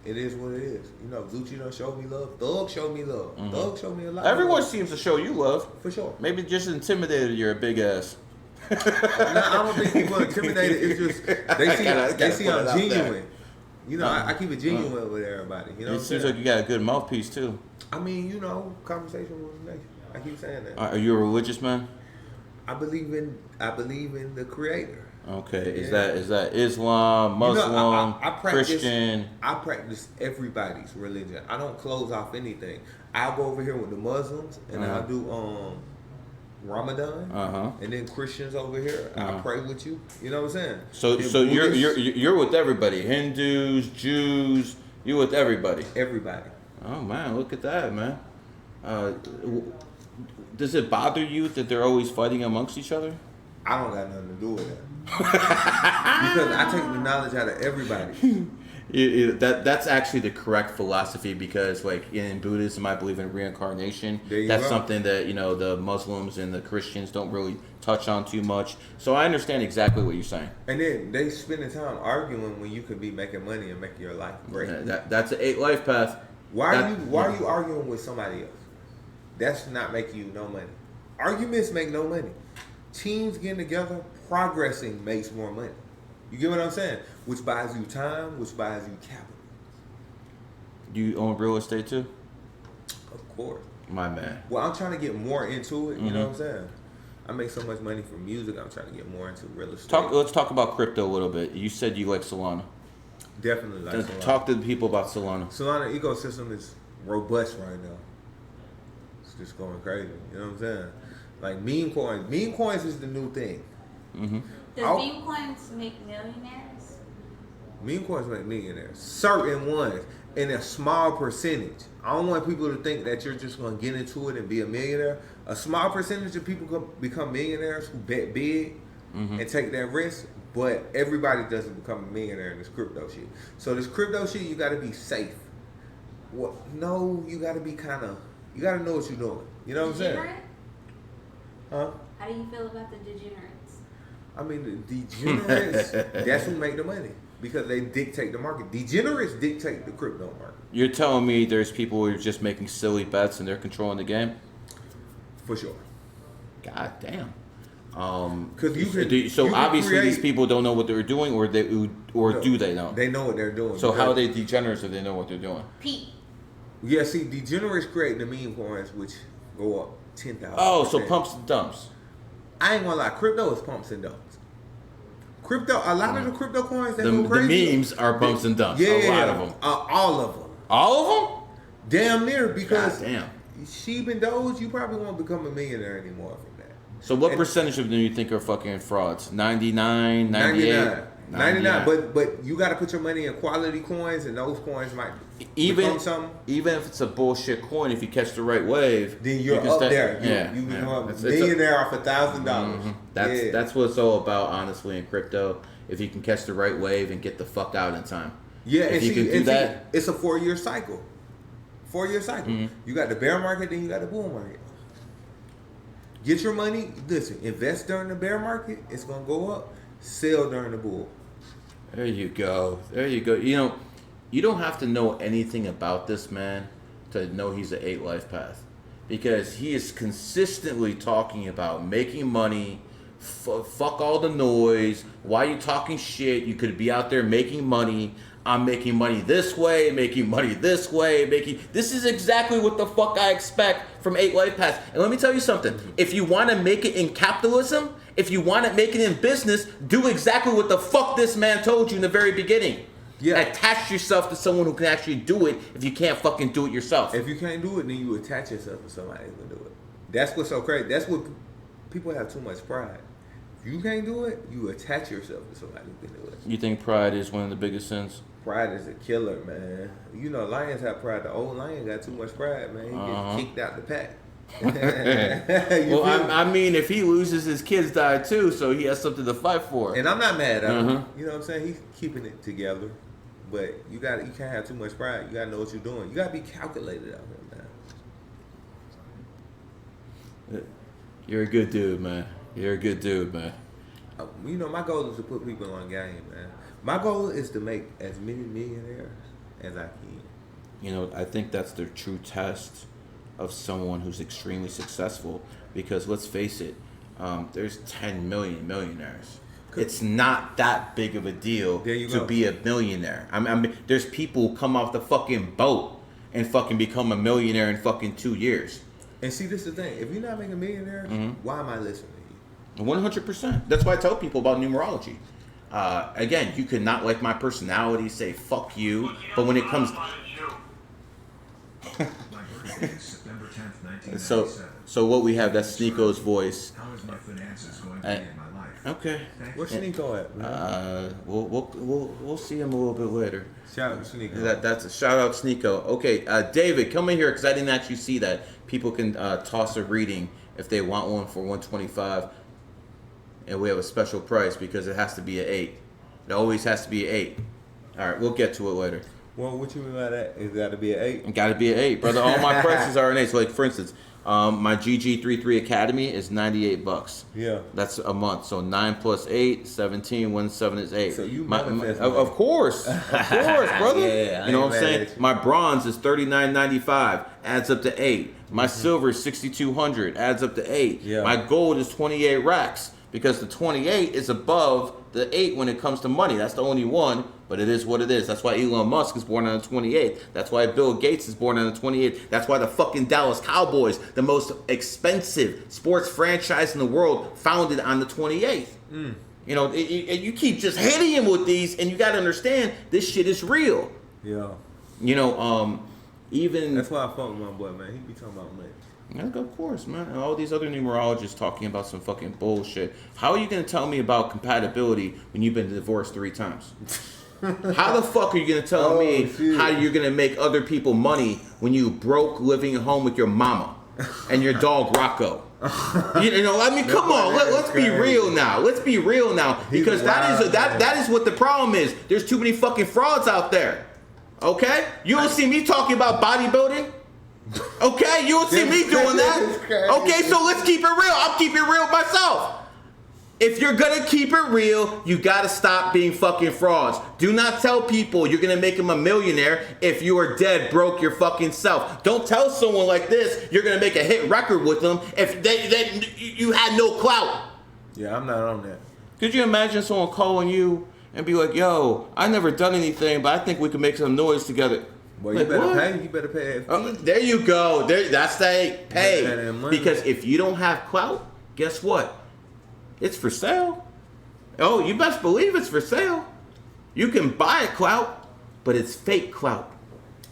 It is what it is. You know, Lucci done showed me love. Thug showed me love. Mm-hmm. Thug showed me a lot. Everyone seems to show you love. For sure. Maybe just intimidated you're a big ass. No, I don't think people are intimidated. It's just they see I'm genuine. You know, I keep it genuine with everybody. You know, it seems like you got a good mouthpiece too. I mean, you know, conversation with the nation. I keep saying that. Are you a religious man? I believe in the Creator. Okay, is that Islam, Muslim, I Christian? I practice everybody's religion. I don't close off anything. I'll go over here with the Muslims and I'll do Ramadan, and then Christians over here. I pray with you. You know what I'm saying? So you're with everybody, Hindus, Jews. You're with everybody. Everybody. Oh man, look at that, man. Does it bother you that they're always fighting amongst each other? I don't got nothing to do with that. Because I take the knowledge out of everybody. That's actually the correct philosophy because, like in Buddhism, I believe in reincarnation. That's something that the Muslims and the Christians don't really touch on too much. So I understand exactly what you're saying. And then they spend the time arguing when you could be making money and making your life great. That's an 8 life path. Why are you arguing with somebody else? That's not making you no money. Arguments make no money. Teams getting together, progressing makes more money. You get what I'm saying? Which buys you time, which buys you capital. Do you own real estate too? Of course. My man. Well, I'm trying to get more into it. You know what I'm saying? I make so much money from music. I'm trying to get more into real estate. Let's talk about crypto a little bit. You said you like Solana. Definitely like Solana. Talk to the people about Solana. Solana ecosystem is robust right now. It's just going crazy. You know what I'm saying? Like meme coins. Meme coins is the new thing. Mm-hmm. Does meme coins make millionaires? Meme coins make millionaires. Certain ones. In a small percentage. I don't want people to think that you're just going to get into it and be a millionaire. A small percentage of people can become millionaires who bet big and take that risk. But everybody doesn't become a millionaire in this crypto shit. So this crypto shit, you got to be safe. Well, no, you got to be you got to know what you're doing. You know what I'm saying? Huh? How do you feel about the degenerates? I mean, the degenerates, that's who make the money. Because they dictate the market. Degenerates dictate the crypto market. You're telling me there's people who are just making silly bets and they're controlling the game? For sure. God damn. Because obviously these people don't know what they're doing, or do they know? They know what they're doing. So how are they degenerates if they know what they're doing? Pete. Yeah, see, degenerates create the meme coins, which go up 10,000. Oh, so pumps and dumps. I ain't gonna lie, crypto is pumps and dumps. A lot of the crypto coins that go crazy. The memes are pumps and dumps. Yeah, a lot of them. All of them. All of them? Damn near, because God damn. Sheep and Doge, you probably won't become a millionaire anymore from that. So what percentage of them do you think are fucking frauds? 99, 98? 99. But you got to put your money in quality coins, and those coins might become something. Even if it's a bullshit coin, if you catch the right wave, then you're up there. You become a millionaire off $1,000. Mm-hmm. That's what it's all about, honestly, in crypto. If you can catch the right wave and get the fuck out in time. Yeah, if you can do that, it's a 4-year cycle. 4-year cycle. Mm-hmm. You got the bear market, then you got the bull market. Get your money. Listen, invest during the bear market. It's gonna go up. Sell during the bull. There you go. You don't have to know anything about this man to know he's an 8 life path, because he is consistently talking about making money. Fuck all the noise. Why are you talking shit? You could be out there making money. I'm making money this way, making money this way, this is exactly what the fuck I expect from 8 life paths. And let me tell you something. If you want to make it in capitalism, if you want to make it in business, do exactly what the fuck this man told you in the very beginning. Yeah. Attach yourself to someone who can actually do it if you can't fucking do it yourself. If you can't do it, then you attach yourself to somebody who can do it. That's what's so crazy. That's what people have too much pride. If you can't do it, you attach yourself to somebody who can do it. You think pride is one of the biggest sins? Pride is a killer, man. You know, lions have pride. The old lion got too much pride, man. He gets kicked out the pack. Well, I mean, if he loses, his kids die too, so he has something to fight for. And I'm not mad at him. You know what I'm saying? He's keeping it together. But you can't have too much pride. You gotta know what you're doing. You gotta be calculated out here, man. You're a good dude, man. You're a good dude, man. You know, my goal is to put people on game, man. My goal is to make as many millionaires as I can. You know, I think that's the true test of someone who's extremely successful, because let's face it, there's 10 million millionaires. It's not that big of a deal to be a millionaire. I mean, there's people who come off the fucking boat and fucking become a millionaire in fucking 2 years. And see, this is the thing. If you're not making millionaires, why am I listening to you? 100%. That's why I tell people about numerology. Again, you could not like my personality, say fuck you, but when it comes so what we have, that's Sneeko's voice. How is my finances going to be in my life? Okay. Where's Sneeko at? We'll see him a little bit later. Shout out to Sneeko. That's a shout out Sneeko. Okay, David, come in here because I didn't actually see that. People can toss a reading if they want one for $125, and we have a special price because it has to be an 8. It always has to be an 8. All right, we'll get to it later. Well, what you mean by that? It's got to be an 8? It got to be an 8, brother. All my prices are an 8. So, like, for instance, my GG33 Academy is $98. Yeah. That's a month. So 9 plus 8, 17. 1 7 is 8. So you of course, brother. Yeah, you know what I'm saying? My bronze is $39.95, adds up to 8. My silver is $6,200, adds up to 8. Yeah. My gold is 28 racks because the 28 is above the 8 when it comes to money. That's the only one, but it is what it is. That's why Elon Musk is born on the 28th. That's why Bill Gates is born on the 28th. That's why the fucking Dallas Cowboys, the most expensive sports franchise in the world, founded on the 28th. You know, you keep just hitting him with these, and you got to understand this shit is real. Yeah. You know, even that's why I fuck with my boy, man. He be talking about money. Yeah, of course, man. And all these other numerologists talking about some fucking bullshit. How are you going to tell me about compatibility when you've been divorced 3 times? How the fuck are you going to tell me how you're going to make other people money when you broke living at home with your mama and your dog Rocco? You know, I mean, come on. Let's be real now. Let's be real now, because that is what the problem is. There's too many fucking frauds out there. Okay, you don't see me talking about bodybuilding. Okay, you don't see me doing that. Okay, so let's keep it real. I'm keeping it real myself. If you're gonna keep it real, you gotta stop being fucking frauds. Do not tell people you're gonna make them a millionaire if you are dead broke your fucking self. Don't tell someone like this you're gonna make a hit record with them if you had no clout. Yeah, I'm not on that. Could you imagine someone calling you and be like, "Yo, I never done anything, but I think we can make some noise together"? Well, like, you better pay. You better pay that fee. There you go. That's that pay. Because if you don't have clout, guess what? It's for sale. Oh, you best believe it's for sale. You can buy a clout, but it's fake clout.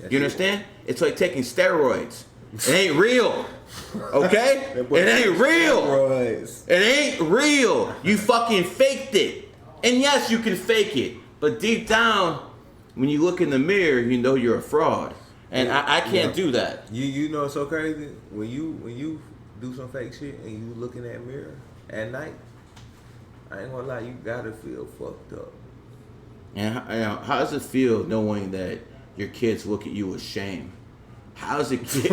You understand? It's like taking steroids. It ain't real. Okay? It ain't real. It ain't real. You fucking faked it. And yes, you can fake it. But deep down, when you look in the mirror, you know you're a fraud. And I can't do that. You know it's so crazy? When you do some fake shit and you look in that mirror at night, I ain't gonna lie, you gotta feel fucked up. And how does it feel knowing that your kids look at you with shame? How does it feel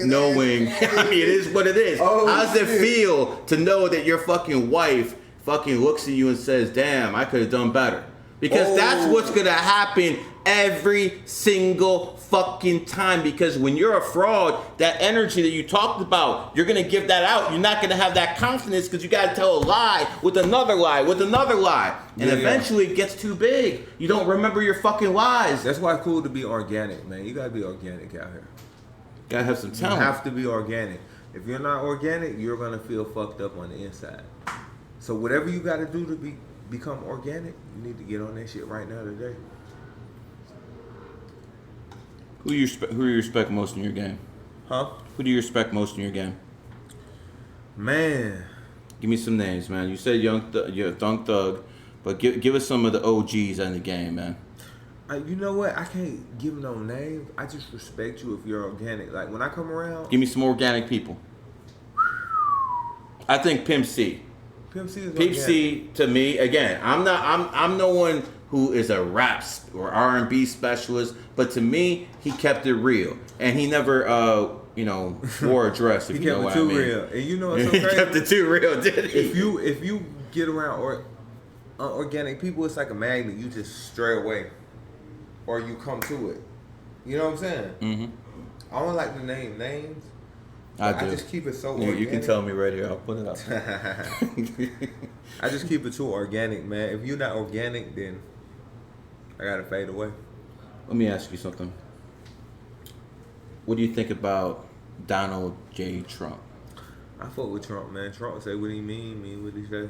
knowing? I mean, it is what it is. How does it feel to know that your fucking wife fucking looks at you and says, "Damn, I could have done better"? Because that's what's gonna happen every single fucking time. Because when you're a fraud, that energy that you talked about, you're gonna give that out. You're not gonna have that confidence because you gotta tell a lie with another lie with another lie, and eventually it gets too big. You don't remember your fucking lies. That's why it's cool to be organic, man. You gotta be organic out here. Gotta have some talent. You have to be organic. If you're not organic, you're gonna feel fucked up on the inside. So whatever you gotta do to become organic, you need to get on that shit right now today. Who do you respect most in your game? Huh? Who do you respect most in your game? Man. Give me some names, man. You said Young Thug, but give us some of the OGs in the game, man. You know what? I can't give no names. I just respect you if you're organic. Like when I come around. Give me some organic people. I think Pimp C. Pimp C to me, again, I'm no one who is a rap or R&B specialist, but to me, he kept it real, and he never, wore a dress. If you know what I mean. He kept it too real, and you know what's so crazy? He kept it too real, did he? If you get around organic people, it's like a magnet. You just stray away, or you come to it. You know what I'm saying? Mm-hmm. I don't like to name names. I do. I just keep it so organic. You can tell me right here. I'll put it up. I just keep it too organic, man. If you're not organic, then I gotta fade away. Let me ask you something. What do you think about Donald J. Trump? I fuck with Trump, man. Trump say what he mean what he say.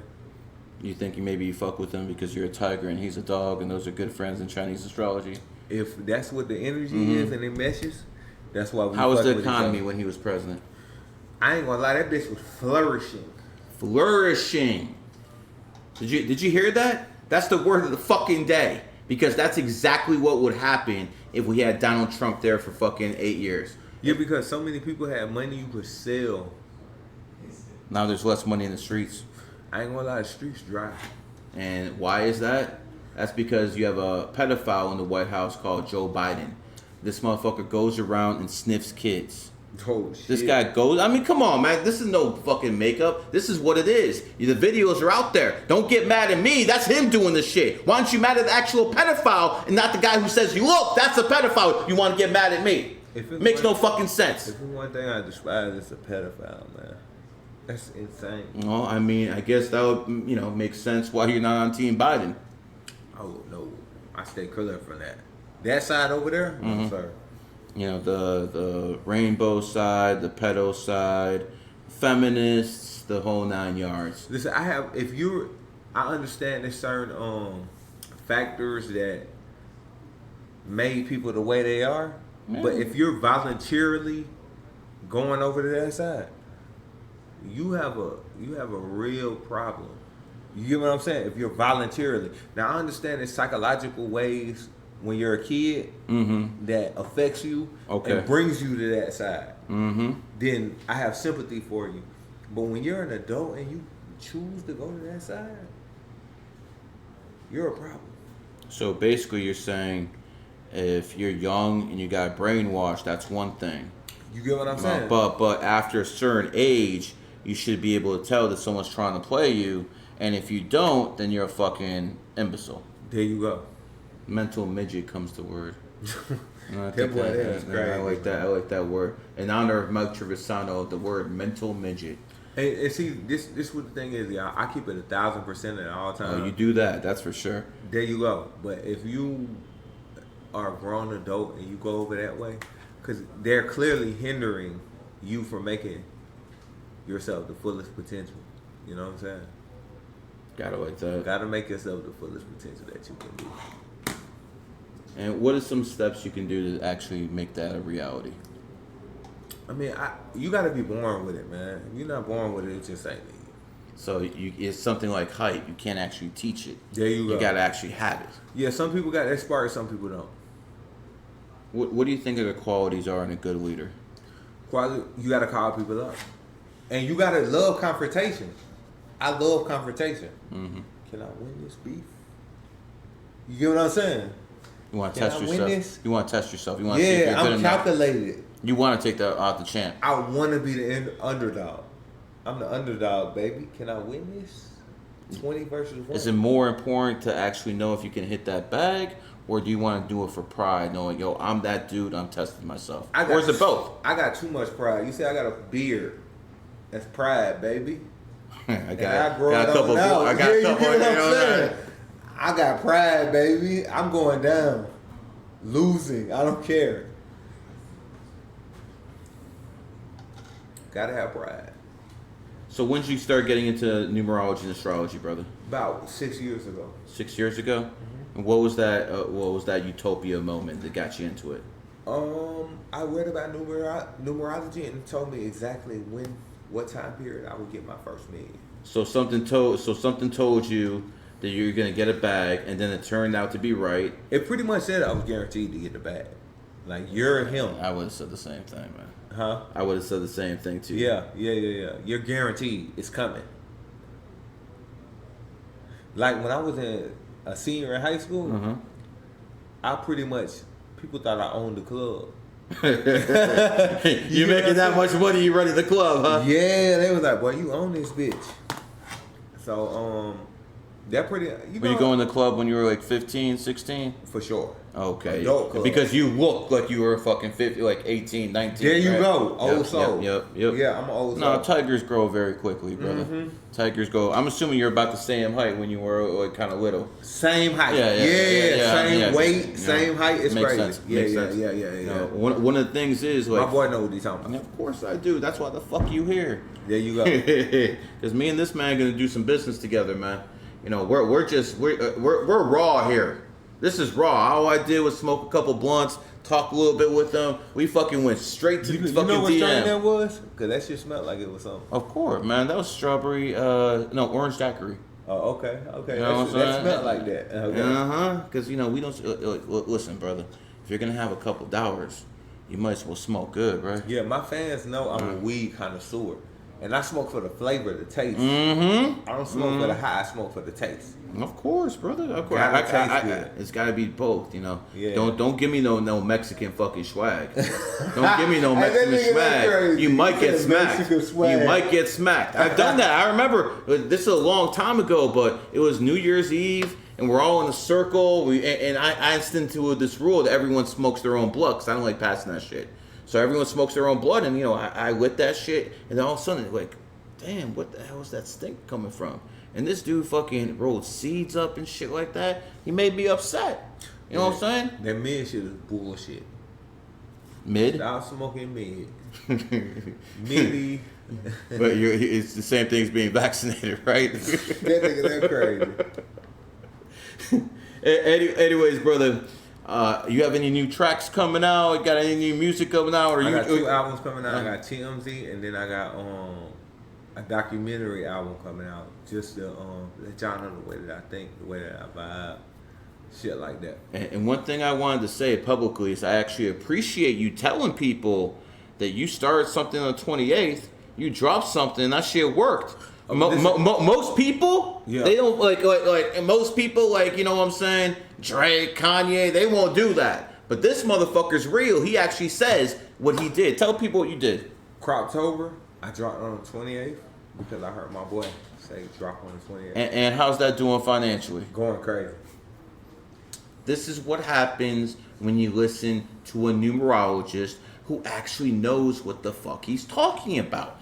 You think maybe you fuck with him because you're a tiger and he's a dog and those are good friends in Chinese astrology? If that's what the energy is and it meshes, that's why we. How was the economy when he was president? I ain't gonna lie, that bitch was flourishing. Flourishing. Did you hear that? That's the word of the fucking day. Because that's exactly what would happen if we had Donald Trump there for fucking 8 years. Yeah, because so many people had money you could sell. Now there's less money in the streets. I ain't gonna lie, the streets dry. And why is that? That's because you have a pedophile in the White House called Joe Biden. This motherfucker goes around and sniffs kids. Oh, shit. This guy goes, I mean, come on, man. This is no fucking makeup. This is what it is. The videos are out there. Don't get mad at me. That's him doing this shit. Why don't you mad at the actual pedophile and not the guy who says, look, that's a pedophile. You want to get mad at me. Makes no fucking sense. If it's one thing I despise, it's a pedophile, man. That's insane. Well, I mean, I guess that would, make sense why you're not on Team Biden. Oh, no. I stay clear from that. That side over there? No, sir. The rainbow side, the pedo side, feminists, the whole 9 yards. Listen, I understand there's certain factors that made people the way they are, but if you're voluntarily going over to that side, you have a real problem. You get what I'm saying? If you're voluntarily. Now I understand there's psychological ways when you're a kid that affects you and brings you to that side. Then I have sympathy for you. But when you're an adult and you choose to go to that side, you're a problem. So basically you're saying if you're young and you got brainwashed, that's one thing. You get what I'm saying? But after a certain age, you should be able to tell that someone's trying to play you, and if you don't, then you're a fucking imbecile. There you go. Mental midget comes to word. That boy is crazy. I like that. I like that word. In honor of Mike Trevisano, the word mental midget. And see, this what the thing is, y'all. I keep it 1,000% at all times. Oh, you do that. That's for sure. There you go. But if you are a grown adult and you go over that way, because they're clearly hindering you from making yourself the fullest potential. You know what I'm saying? Gotta like that. Gotta make yourself the fullest potential that you can be. And what are some steps you can do to actually make that a reality? I mean, you gotta be born with it, man. If you're not born with it, it just ain't in you. So it's something like height. You can't actually teach it. There you go. You gotta actually have it. Yeah, some people got that spark, some people don't. What do you think of the qualities are in a good leader? Quality, you gotta call people up, and you gotta love confrontation. I love confrontation. Can I win this beef? You get what I'm saying? You want to test yourself. This? You want to test yourself. You want to see if you're good I'm calculated. enough. You want to take that out the champ. I want to be the underdog. I'm the underdog, baby. Can I win this? 20 versus 1. Is it more important to actually know if you can hit that bag, or do you want to do it for pride, knowing, yo, I'm that dude, I'm testing myself? Or is it both? I got too much pride. You see, I got a beard. That's pride, baby. I got a couple. I got pride, baby. I'm going down. Losing. I don't care. Gotta have pride. So when did you start getting into numerology and astrology, brother? About 6 years ago. 6 years ago? And what was that utopia moment that got you into it? I read about numerology and it told me exactly what time period I would get my first million. So something told you that you're gonna get a bag, and then it turned out to be right. It pretty much said I was guaranteed to get the bag. Like, you're him. I would have said the same thing, man. Huh? I would have said the same thing too. Yeah. You're guaranteed. It's coming. Like when I was a senior in high school, I pretty much, people thought I owned the club. You making that much money, you running the club, huh? Yeah, they was like, boy, you own this bitch. So, that pretty, Were you going to the club when you were like 15, 16? For sure. Okay. Adult club. Because you look like you were fucking 50, like 18, 19. There you right? go. Old soul. Yep. Yeah, I'm an old soul. No, tigers grow very quickly, brother. Tigers go. I'm assuming you're about the same height when you were like kind of little. Same height. Yeah. Same weight, same height. It's Makes crazy. Sense. Yeah. You know, one of the things is like, my boy know what he's talking about. Of course I do. That's why the fuck you here. There you go. Because me and this man gonna do some business together, man. You know, we're raw here. This is raw. All I did was smoke a couple blunts, talk a little bit with them. We fucking went straight to the fucking You know what DM. strain that was? Because that shit smelled like it was something. Of course, man. That was strawberry, no, orange daiquiri. Oh, okay. You know That smelled like that. Okay. Because, you know, we don't, listen, brother, if you're going to have a couple dollars, you might as well smoke good, right? Yeah, my fans know I'm a weed connoisseur. And I smoke for the flavor, the taste. Mm-hmm. I don't smoke for the high. I smoke for the taste. Of course, brother. Of course. Gotta taste good. It's got to be both, you know. Yeah. Don't give me no Mexican fucking swag. Don't give me no Hey, that Mexican nigga, that's swag. crazy. You might He get said smacked. Mexican swag. You might get smacked. I've done that. I remember this is a long time ago, but it was New Year's Eve, and we're all in a circle. And I instituted this rule that everyone smokes their own blood because I don't like passing that shit. So everyone smokes their own blood, and you know I lit that shit, and then all of a sudden like, damn, what the hell is that stink coming from? And this dude fucking rolled seeds up and shit like that. He made me upset. You know what I'm saying? That mid shit is bullshit. Mid? Stop smoking mid. Middy. But it's the same thing as being vaccinated, right? That nigga, that crazy. Anyways, brother, you have any new tracks coming out? Got any new music coming out? Or I got you, 2 albums coming out. I got TMZ, and then I got a documentary album coming out. Just to let y'all know the way that I think, the way that I vibe, shit like that. And one thing I wanted to say publicly is I actually appreciate you telling people that you started something on the 28th, you dropped something, and that shit worked. Most people, they don't like and most people, like, you know what I'm saying, Drake, Kanye, they won't do that. But this motherfucker's real. He actually says what he did. Tell people what you did. Croptober, I dropped on the 28th because I heard my boy say drop on the 28th. And how's that doing financially? Going crazy. This is what happens when you listen to a numerologist who actually knows what the fuck he's talking about.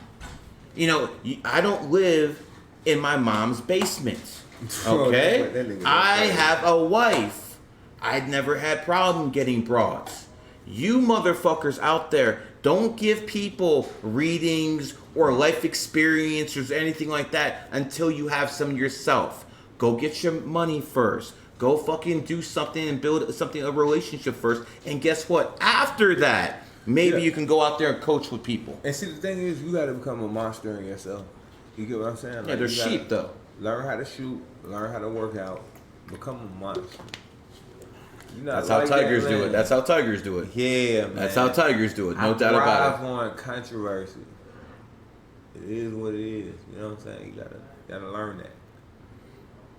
You know, I don't live in my mom's basement. Okay? I have a wife. I'd never had problem getting broads. You motherfuckers out there, don't give people readings or life experiences or anything like that until you have some yourself. Go get your money first. Go fucking do something and build a relationship first. And guess what? After that, maybe you can go out there and coach with people. And see, the thing is, you got to become a monster in yourself. You get what I'm saying? Like, Yeah, they're sheep, though. Learn how to shoot. Learn how to work out. Become a monster. That's how tigers do it. That's how tigers do it. Yeah, man. That's how tigers do it. No doubt about it. I thrive on controversy. It is what it is. You know what I'm saying? You gotta learn that.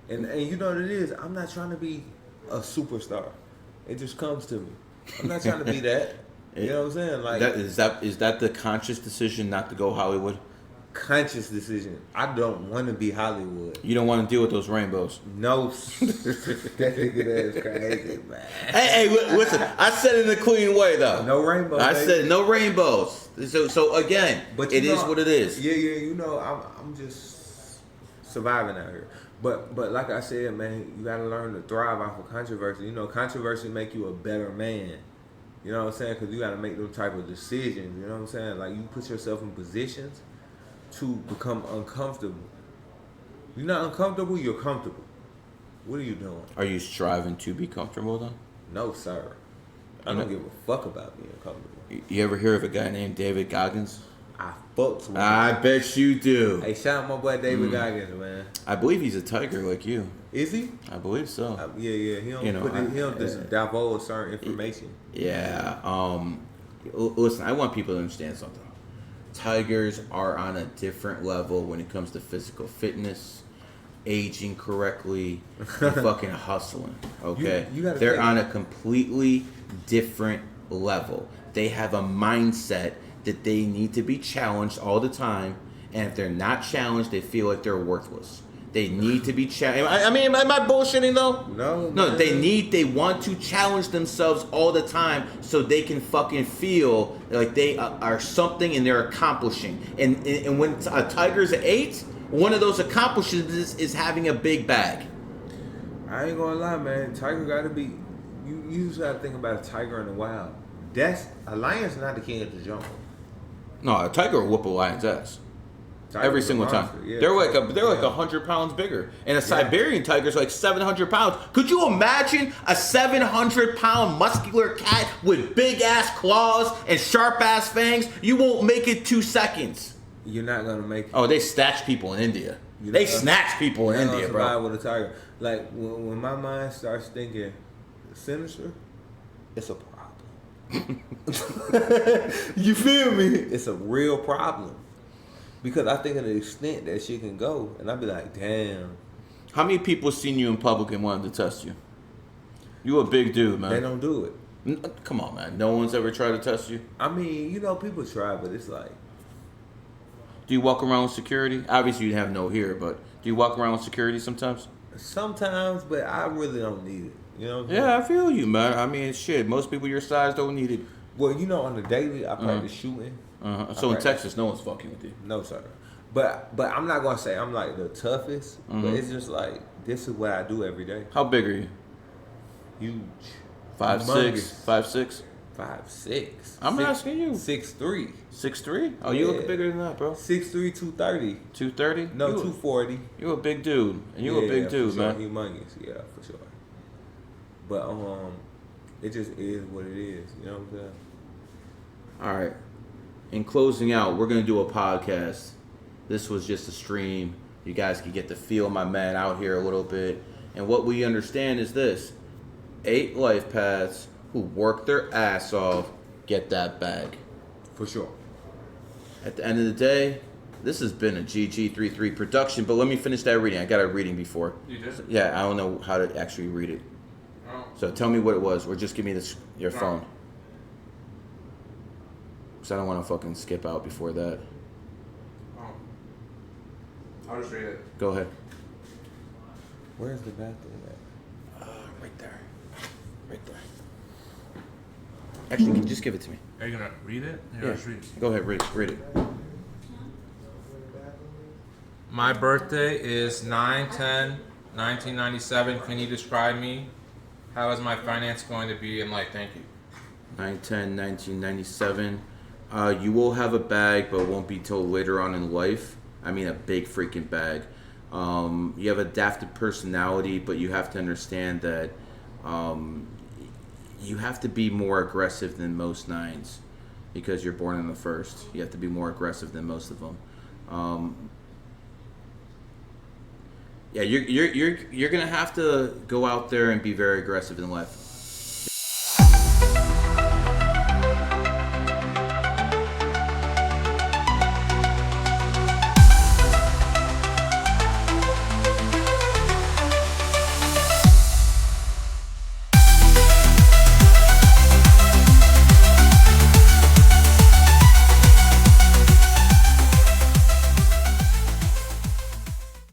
And you know what it is? I'm not trying to be a superstar. It just comes to me. I'm not trying to be that. You know what I'm saying? Like, is that the conscious decision not to go Hollywood? Conscious decision. I don't want to be Hollywood. You don't want to deal with those rainbows. No. That nigga is crazy, man. Hey, listen. I said it in a clean way, though. No rainbows. I said no rainbows. So again, but it is what it is. Yeah. You know, I'm just surviving out here. But like I said, man, you gotta learn to thrive off of controversy. You know, controversy make you a better man. You know what I'm saying? Because you gotta make those type of decisions. You know what I'm saying? Like, you put yourself in positions to become uncomfortable. You're not uncomfortable, you're comfortable. What are you doing? Are you striving to be comfortable, though? No, sir. I don't give a fuck about being comfortable. You ever hear of a guy named David Goggins? I fucks with I bet you do. Hey, shout out my boy David Goggins, man. I believe he's a tiger like you. Is he? I believe so. Yeah. He don't just divulge certain information. Yeah. Listen, I want people to understand something. Tigers are on a different level when it comes to physical fitness, aging correctly, and fucking hustling. Okay, they're on a completely different level. They have a mindset that they need to be challenged all the time, and if they're not challenged, they feel like they're worthless. They need to be challenged. I mean, am I bullshitting though? No. They want to challenge themselves all the time so they can fucking feel like they are something and they're accomplishing. And when a tiger's an 8, one of those accomplishments is having a big bag. I ain't gonna lie, man. Tiger gotta be. You just gotta think about a tiger in the wild. A lion's not the king of the jungle. No, a tiger will whoop a lion's ass. Every single time. Yeah, they're like 100 pounds bigger. And a Siberian tiger's like 700 pounds. Could you imagine a 700-pound muscular cat with big ass claws and sharp ass fangs? You won't make it 2 seconds. You're not gonna make it. Oh, they snatch people in India. They snatch people in India, bro. With a tiger. Like, when my mind starts thinking sinister, it's a problem. You feel me? It's a real problem. Because I think of the extent that shit can go, and I'd be like, damn. How many people seen you in public and wanted to test you? You a big dude, man. They don't do it. Come on, man. No one's ever tried to test you? I mean, you know, people try, but it's like... Do you walk around with security? Obviously, you have no here, but do you walk around with security sometimes? Sometimes, but I really don't need it. You know what I'm Yeah, saying? I feel you, man. I mean, shit. Most people your size don't need it. Well, you know, on the daily, I practice shooting. So in Texas, no one's fucking with you. No, sir. But I'm not going to say I'm like the toughest, but it's just like, this is what I do every day. How big are you? Huge. 5'6"? 5'6"? 5'6". I'm asking you. 6'3". 6'3"? Oh, you look bigger than that, bro. 6'3", 230. 230? No, 240. You a big dude. And you a big dude, for sure. man. Humongous, yeah, for sure. But it just is what it is. You know what I'm saying? All right. In closing out, we're going to do a podcast. This was just a stream. You guys can get to feel my man out here a little bit. And what we understand is this. 8 life paths who work their ass off get that bag. For sure. At the end of the day, this has been a GG33 production, but let me finish that reading. I got a reading before. You did? Yeah, I don't know how to actually read it. Oh. So tell me what it was, or just give me your phone. Because I don't want to fucking skip out before that. Oh. I'll just read it. Go ahead. Where's the bathroom at? Right there. Right there. Actually, just give it to me. Are you gonna read it? Yeah. Just read it. Go ahead, read it. My birthday is 9/10/1997. Can you describe me? How is my finance going to be in life? Thank you. 9/10/1997. You will have a bag, but it won't be till later on in life. I mean, a big freaking bag. You have adaptive personality, but you have to understand that you have to be more aggressive than most 9s because you're born in the first. You have to be more aggressive than most of them. Yeah, you're gonna have to go out there and be very aggressive in life.